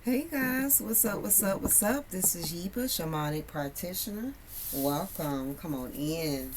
Hey guys, what's up, what's up, what's up? This is Yepa, shamanic practitioner. Welcome, come on in.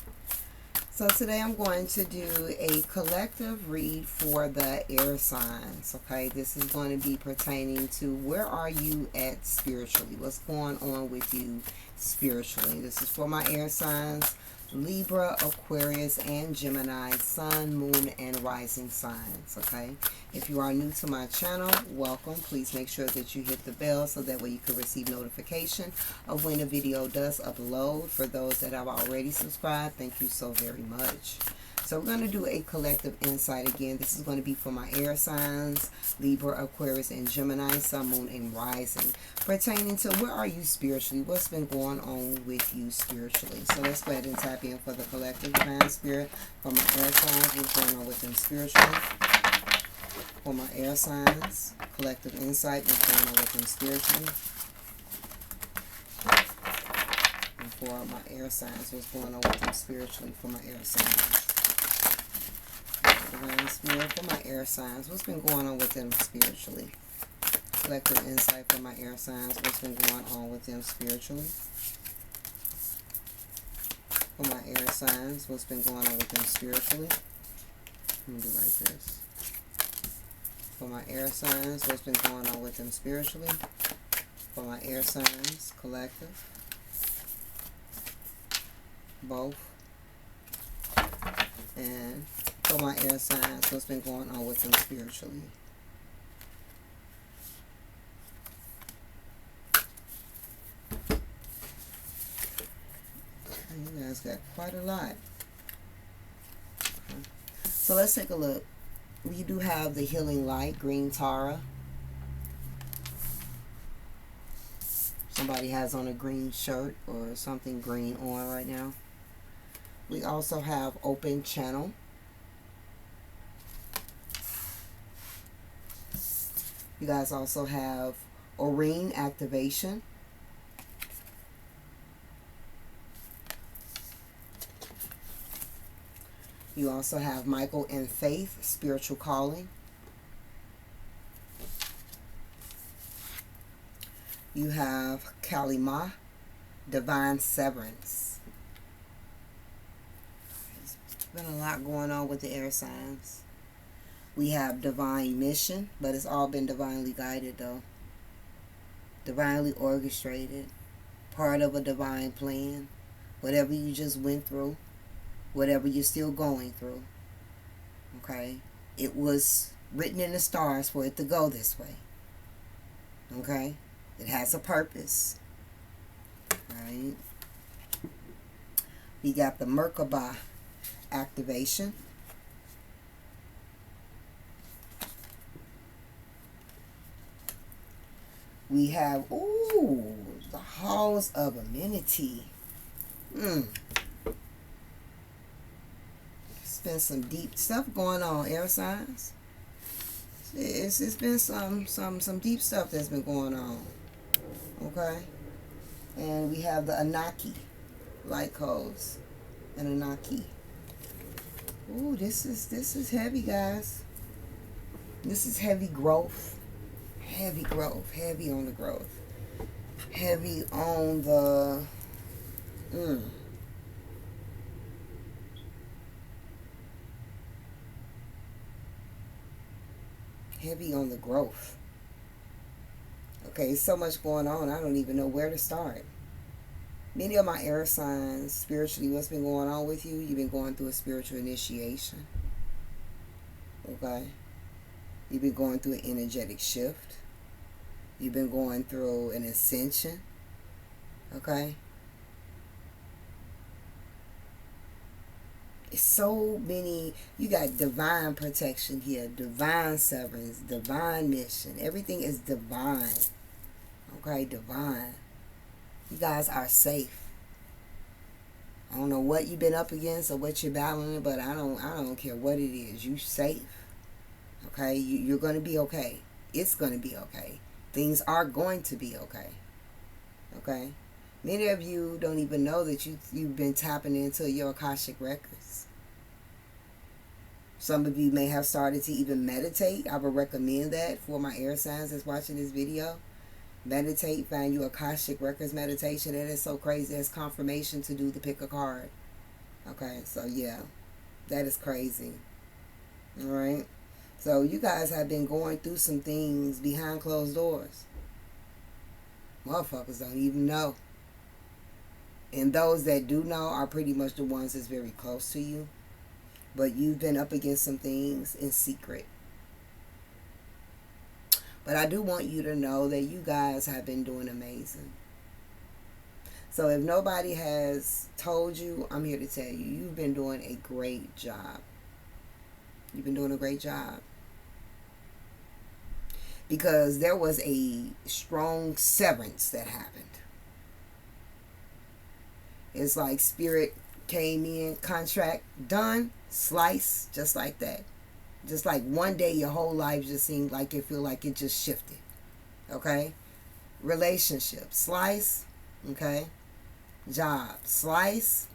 So today I'm going to do a collective read for the air signs, okay? This is going to be pertaining to where are you at spiritually? What's going on with you spiritually? This is for my air signs, Libra, Aquarius, and Gemini, Sun, Moon, and Rising signs, okay? If you are new to my channel, welcome. Please make sure that you hit the bell so that way you can receive notification of when a video does upload. For those that have already subscribed, thank you so very much. So we're going to do a collective insight again. This is going to be for my air signs, Libra, Aquarius, and Gemini, Sun, Moon, and Rising. Pertaining to where are you spiritually? What's been going on with you spiritually? So let's go ahead and tap in for the collective divine spirit for my air signs. What's going on with them spiritually? For my air signs, collective insight, what's going on with them spiritually? And for my air signs, what's going on with them spiritually for my air signs? Divine spirit for my air signs, what's been going on with them spiritually? Collective insight for my air signs, what's been going on with them spiritually? For my air signs, what's been going on with them spiritually? Let me do like this. For my air signs, what's been going on with them spiritually? For my air signs, collective, both. And for my air signs, what's been going on with them spiritually? You guys got quite a lot. So let's take a look. We do have the healing light, green Tara. Somebody has on a green shirt or something green on right now. We also have open channel. You guys also have Orine activation. You also have Michael and Faith, spiritual calling. You have Kalima, divine severance. There's been a lot going on with the air signs. We have divine mission, but it's all been divinely guided though. Divinely orchestrated. Part of a divine plan. Whatever you just went through. Whatever you're still going through. Okay? It was written in the stars for it to go this way. Okay? It has a purpose. Right? We got the Merkaba activation. We have, the halls of amenity. There's been some deep stuff going on, air signs. It's been some deep stuff that's been going on. Okay? And we have the Anaki, light codes, and Anaki. Ooh, this is heavy, guys. This is heavy growth. Heavy growth. Heavy on the growth. Heavy on the heavy on the growth. Okay, so much going on. I don't even know where to start. Many of my air signs, spiritually, what's been going on with you? You've been going through a spiritual initiation. Okay? You've been going through an energetic shift. You've been going through an ascension. Okay? It's so many. You got divine protection here, divine severance, divine mission. Everything is divine. Okay? Divine. You guys are safe. I don't know what you've been up against or what you're battling, but I don't care what it is. You're safe. Okay? You're going to be okay. It's going to be okay. Things are going to be okay. Okay? Many of you don't even know that you've been tapping into your Akashic records. Some of you may have started to even meditate. I would recommend that for my air signs that's watching this video. Meditate, find you Akashic Records meditation. That is so crazy. It's confirmation to do the pick a card. Okay, so yeah, that is crazy. All right. So you guys have been going through some things behind closed doors. Motherfuckers don't even know. And those that do know are pretty much the ones that's very close to you. But you've been up against some things in secret. But I do want you to know that you guys have been doing amazing. So if nobody has told you, I'm here to tell you, you've been doing a great job. You've been doing a great job. Because there was a strong severance that happened. It's like spirit came in, contract done, slice, just like that. Just like one day your whole life just seemed like it feel like it just shifted. Okay? Relationship, slice, okay? Job, slice.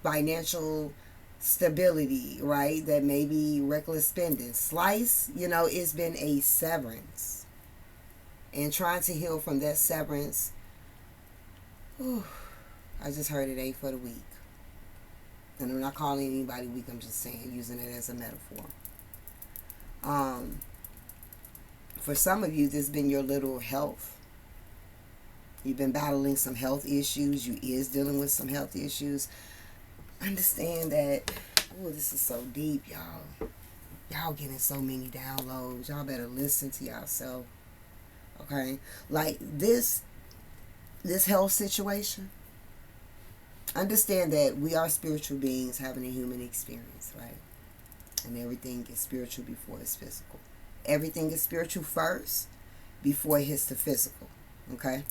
Financial stability, right? That may be reckless spending. Slice, it's been a severance. And trying to heal from that severance, I just heard it ain't for the weak. And I'm not calling anybody weak, I'm just saying, using it as a metaphor. For some of you, this has been your little health. You've been battling some health issues. You is dealing with some health issues. Understand that, this is so deep, y'all. Y'all getting so many downloads. Y'all better listen to yourself. Okay? Like this health situation, understand that we are spiritual beings having a human experience, right? And everything is spiritual before it's physical. Everything is spiritual first before it hits the physical. Okay?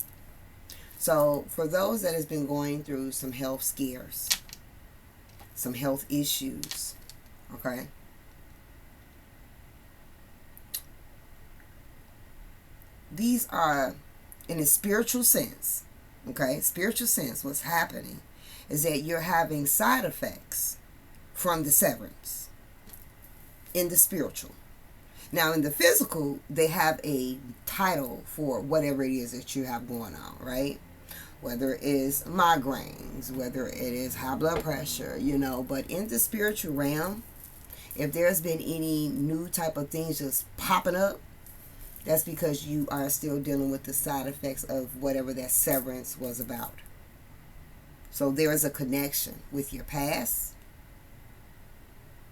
So for those that has been going through some health scares, some health issues, okay? These are, in a spiritual sense, okay? Spiritual sense, what's happening is that you're having side effects from the severance in the spiritual. Now, in the physical, they have a title for whatever it is that you have going on, right? Whether it is migraines, whether it is high blood pressure, But in the spiritual realm, if there's been any new type of things just popping up, that's because you are still dealing with the side effects of whatever that severance was about. So there is a connection with your past.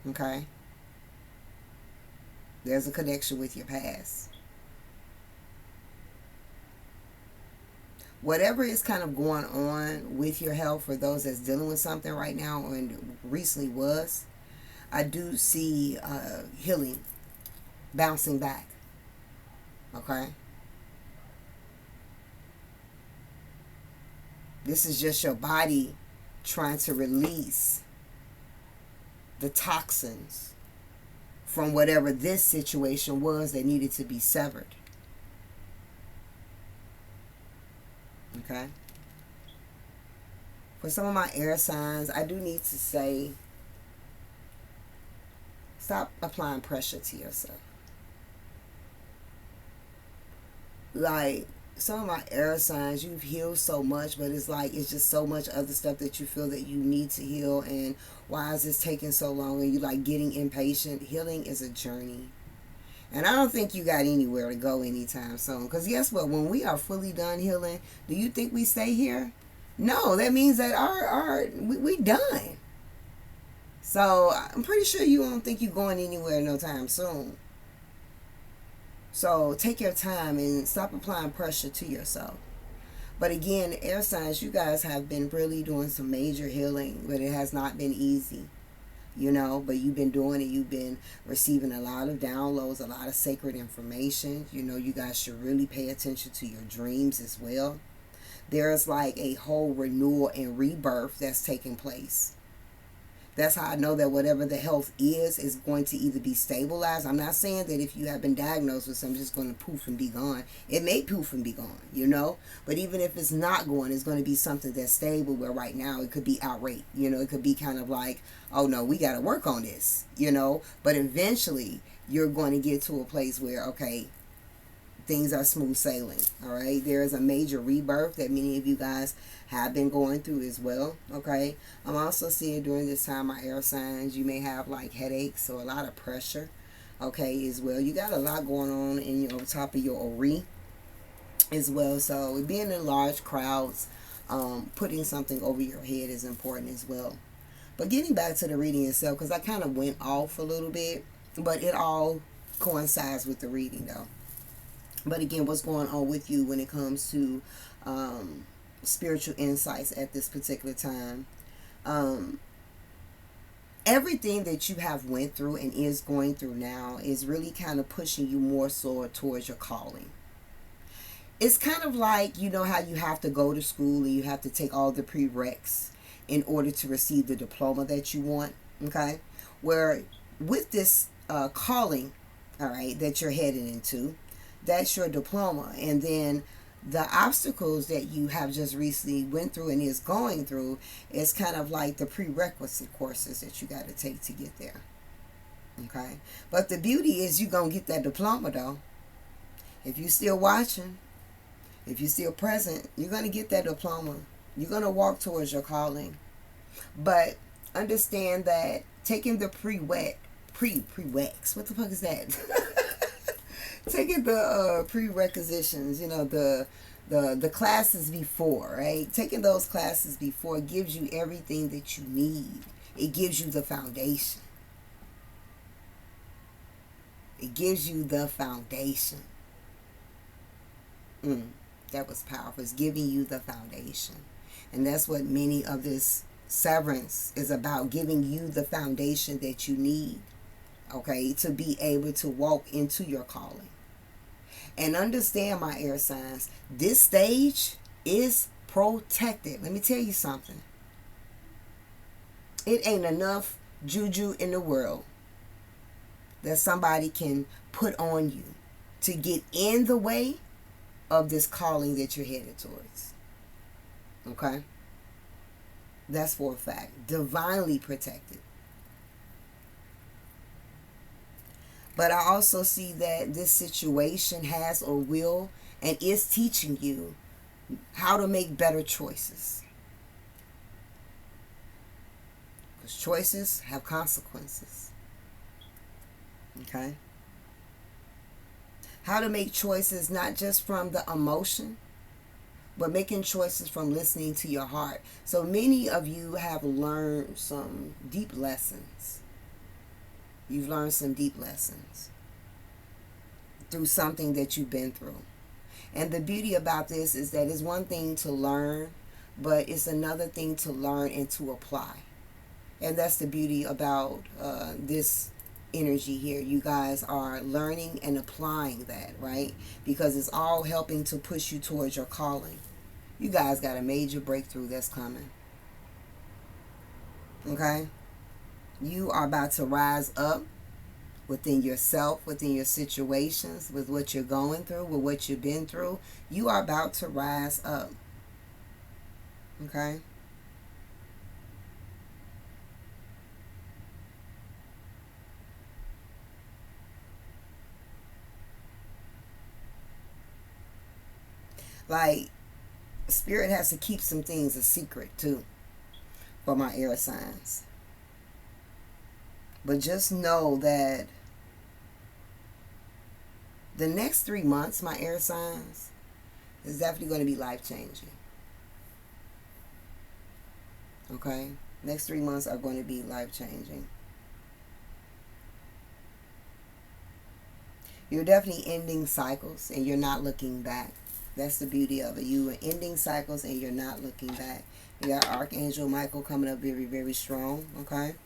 Okay? There's a connection with your past. Whatever is kind of going on with your health for those that's dealing with something right now and recently was, I do see healing, bouncing back. Okay? This is just your body trying to release the toxins from whatever this situation was that needed to be severed. Okay? For some of my air signs, I do need to say, stop applying pressure to yourself. Like, some of my air signs, you've healed so much, but it's like, it's just so much other stuff that you feel that you need to heal, and why is this taking so long, and you like getting impatient. Healing is a journey. And I don't think you got anywhere to go anytime soon. Because guess what? When we are fully done healing, do you think we stay here? No, that means that we done. So I'm pretty sure you don't think you're going anywhere no time soon. So take your time and stop applying pressure to yourself. But again, air signs, you guys have been really doing some major healing, but it has not been easy. But you've been doing it. You've been receiving a lot of downloads, a lot of sacred information. You guys should really pay attention to your dreams as well. There's like a whole renewal and rebirth that's taking place. That's how I know that whatever the health is going to either be stabilized. I'm not saying that if you have been diagnosed with something, it's going to poof and be gone. It may poof and be gone, But even if it's not going, it's going to be something that's stable, where right now it could be outright. It could be kind of like, oh no, we got to work on this, But eventually you're going to get to a place where, okay, things are smooth sailing. All right, there is a major rebirth that many of you guys have been going through as well. Okay, I'm also seeing during this time, my air signs, you may have like headaches or a lot of pressure. Okay, as well, you got a lot going on in your top of your ori as well. So being in large crowds, putting something over your head is important as well. But getting back to the reading itself, because I kind of went off a little bit, but it all coincides with the reading though. But again, what's going on with you when it comes to spiritual insights at this particular time? Everything that you have went through and is going through now is really kind of pushing you more so towards your calling. It's kind of like, you know how you have to go to school and you have to take all the prereqs in order to receive the diploma that you want. Okay, where with this calling, all right, that you're heading into, that's your diploma. And then the obstacles that you have just recently went through and is going through is kind of like the prerequisite courses that you got to take to get there. Okay, but the beauty is you're gonna get that diploma though. If you're still watching, if you're still present, you're gonna get that diploma. You're gonna walk towards your calling. But understand that taking the prereqs, what the fuck is that? Taking the prerequisitions, you know, the classes before, right? Taking those classes before gives you everything that you need. It gives you the foundation. It gives you the foundation. That was powerful. It's giving you the foundation. And that's what many of this severance is about, giving you the foundation that you need, okay, to be able to walk into your calling. And understand, my air signs, this stage is protected. Let me tell you something. It ain't enough juju in the world that somebody can put on you to get in the way of this calling that you're headed towards. Okay? That's for a fact. Divinely protected. But I also see that this situation has or will and is teaching you how to make better choices. Because choices have consequences. Okay? How to make choices not just from the emotion, but making choices from listening to your heart. So many of you have learned some deep lessons. You've learned some deep lessons through something that you've been through. And the beauty about this is that it's one thing to learn, but it's another thing to learn and to apply. And that's the beauty about this energy here. You guys are learning and applying that, right? Because it's all helping to push you towards your calling. You guys got a major breakthrough that's coming. Okay? You are about to rise up within yourself, within your situations, with what you're going through, with what you've been through. You are about to rise up. Okay? Like, Spirit has to keep some things a secret too for my air signs. But just know that the next 3 months, my air signs, is definitely going to be life-changing. Okay? Next 3 months are going to be life-changing. You're definitely ending cycles and you're not looking back. That's the beauty of it. You are ending cycles and you're not looking back. You got Archangel Michael coming up very, very strong. Okay?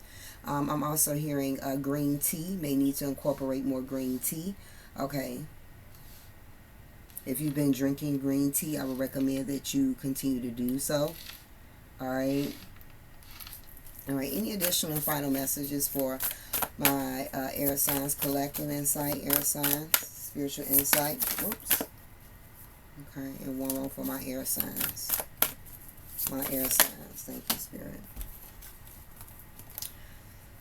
I'm also hearing green tea. May need to incorporate more green tea. Okay. If you've been drinking green tea, I would recommend that you continue to do so. Alright. Alright. Any additional and final messages for my air signs collective insight, air signs, spiritual insight? Oops. Okay. And one more for my air signs. My air signs. Thank you, Spirit.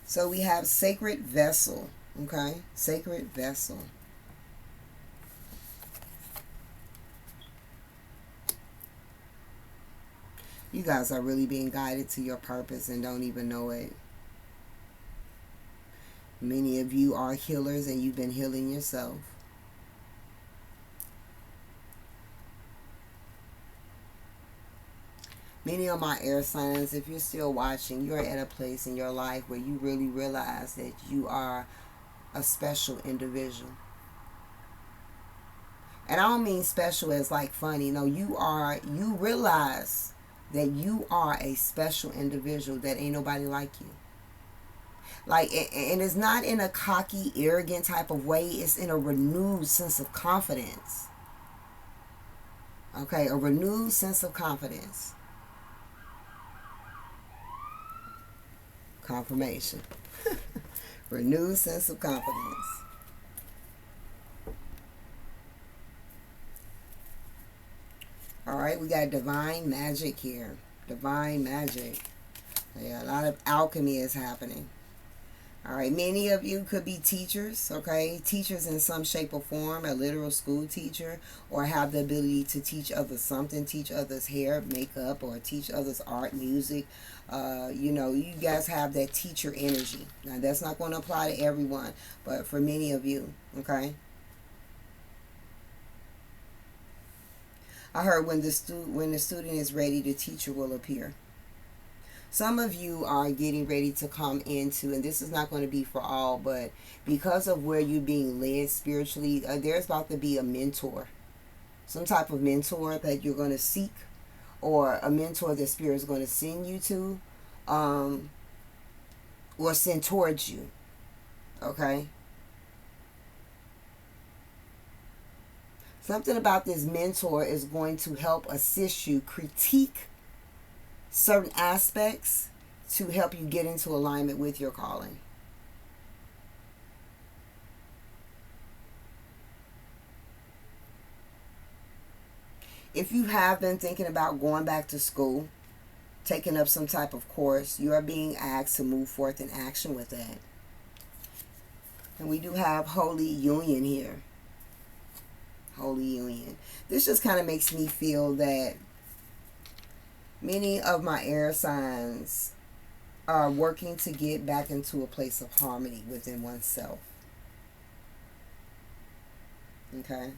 So we have sacred vessel. Okay. Sacred vessel. You guys are really being guided to your purpose and don't even know it. Many of you are healers and you've been healing yourself. Many of my air signs, if you're still watching, you're at a place in your life where you really realize that you are a special individual. And I don't mean special as like funny. No, you realize that you are a special individual, that ain't nobody like you. Like, and it's not in a cocky, arrogant type of way. It's in a renewed sense of confidence. Okay, a renewed sense of confidence. Confirmation. Renewed sense of confidence. All right, we got divine magic here. Divine magic. Yeah, a lot of alchemy is happening. All right, many of you could be teachers, okay? Teachers in some shape or form, a literal school teacher, or have the ability to teach others something, teach others hair, makeup, or teach others art, music. You know, you guys have that teacher energy. Now, that's not going to apply to everyone, but for many of you, okay? I heard when the student is ready, the teacher will appear. Some of you are getting ready to come into, and this is not going to be for all, but because of where you're being led spiritually, there's about to be a mentor. Some type of mentor that you're going to seek, or a mentor that Spirit is going to send you to, or send towards you. Okay? Something about this mentor is going to help assist you critique certain aspects to help you get into alignment with your calling. If you have been thinking about going back to school, taking up some type of course, you are being asked to move forth in action with that. And we do have Holy Union here. Holy Union. This just kind of makes me feel that many of my air signs are working to get back into a place of harmony within oneself. Okay?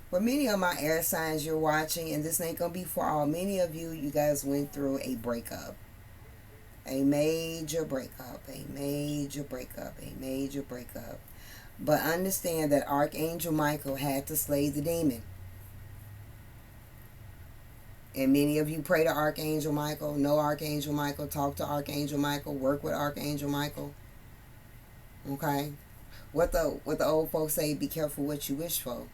For many of my air signs you're watching, and this ain't going to be for all, many of you, you guys went through a breakup. A major breakup. A major breakup. A major breakup. But understand that Archangel Michael had to slay the demon. And many of you pray to Archangel Michael, know Archangel Michael, talk to Archangel Michael, work with Archangel Michael. Okay? What the old folks say, be careful what you wish for.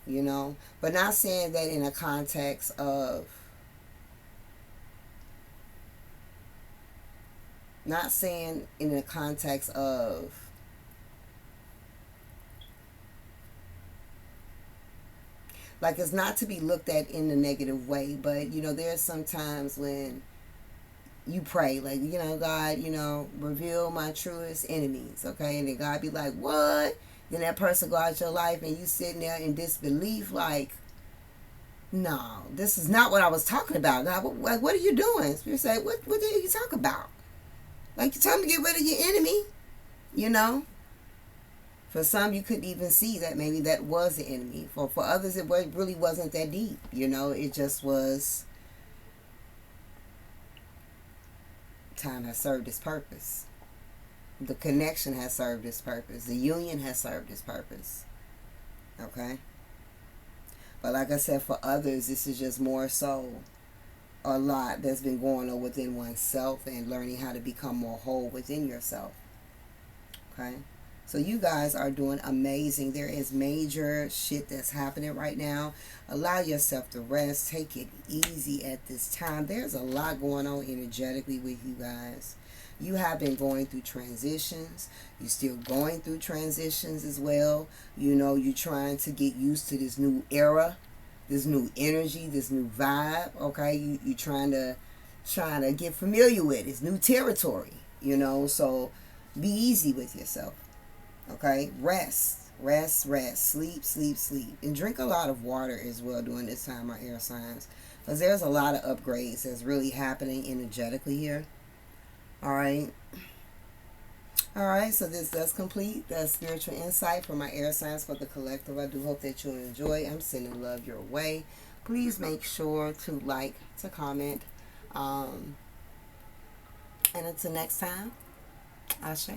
You know? But not saying that in a context of, not saying in a context of like, it's not to be looked at in a negative way, but, you know, there's some times when you pray, like, you know, God, you know, reveal my truest enemies, okay? And then God be like, what? Then that person go out your life and you sitting there in disbelief, like, no, this is not what I was talking about, God. What are you doing? Spirit say, what the hell you talk about? Like, you told me to get rid of your enemy, you know? For some, you couldn't even see that maybe that was the enemy. For others, it really wasn't that deep. You know, it just was, time has served its purpose. The connection has served its purpose. The union has served its purpose. Okay? But like I said, for others, this is just more so a lot that's been going on within oneself and learning how to become more whole within yourself. Okay? So you guys are doing amazing. There is major shit that's happening right now. Allow yourself to rest. Take it easy at this time. There's a lot going on energetically with you guys. You have been going through transitions. You're still going through transitions as well. You know, you're trying to get used to this new era, this new energy, this new vibe. Okay, you're trying to get familiar with. It's new territory. You know, so be easy with yourself. Okay, rest. Rest, rest. Sleep, sleep, sleep. And drink a lot of water as well during this time, my air signs. Because there's a lot of upgrades that's really happening energetically here. Alright. Alright, so this does complete the spiritual insight for my air signs for the collective. I do hope that you enjoy. I'm sending love your way. Please make sure to like, to comment. And until next time, Ashe.